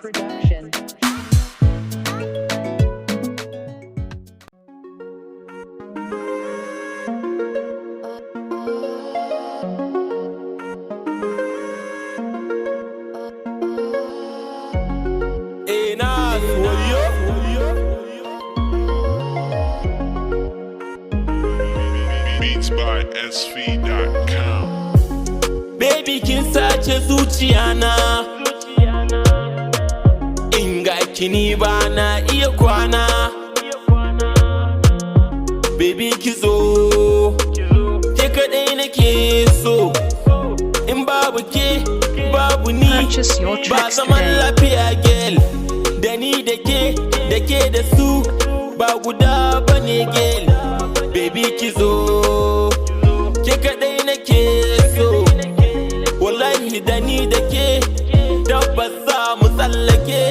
Production. Beats by SV.com. Baby kin sace zuciyana, in ga kini ba na iya kwana. Baby ki zo, ke kadai nake so. In babu ke, babu ni, Purchase your ba tracks zaman today. lafiya girl. Da ni da ke da su, ba guda bane girl. Baby ki zo, ke kadai nake so. Wallahi da ni da ke tabbas za mu tsallake.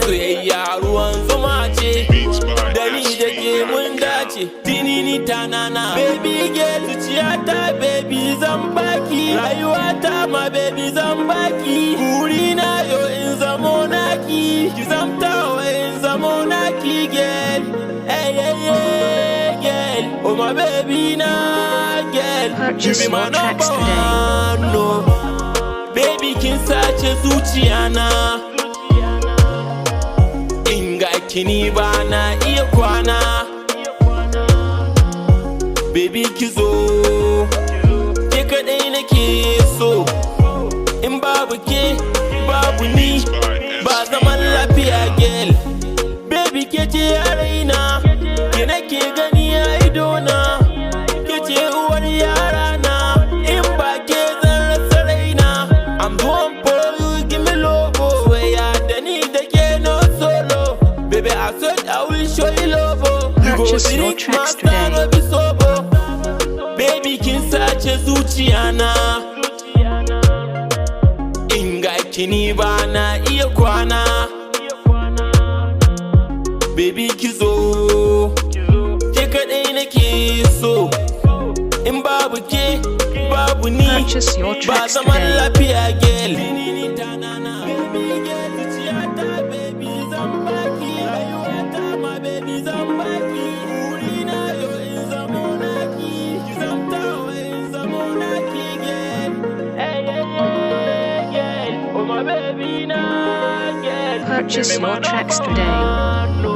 Soyayya ruwan zuma ce, Beats by da ni da ke mun dace. Tinini tanana, baby girl zuciyata baby zan baki. Rayuwata ma baby zan baki. Burina yo in zamo naki, ki zamtawa in zamo naki girl. Hey hey hey girl, oh my baby na girl. Purchase You be my your tracks number today. one, no. Baby kin sace zuciyana, in ga kini ba na iya kwana. Baby ki zo, ke kadai nake so. In babu ke, babu ni, ba zaman lafiya girl. Baby ke ce a raina, ke nake gani a idona. Ke ce uwar yarana, in ba ke zan rasa raina. I'm the one for you, give me love, oh yeah. Da ni da ke no solo. Baby I said I will show you love, oh. You go Purchase your drink tracks my star, today. no be sober. Baby kin sace zuciyana, in ga kini ba na iya kwana. Baby ki zo, ke kadai nake so. In babu ke, babu ni, Purchase your ba tracks zaman today. lafiya girl. Baby girl zuciyata baby zan baki. Rayuwata ma baby zan baki. Burina yo in zamo naki, ki zamtawa in zamo naki girl. Hey hey hey girl, oh my baby na girl. Purchase You be my your tracks number today. one, no.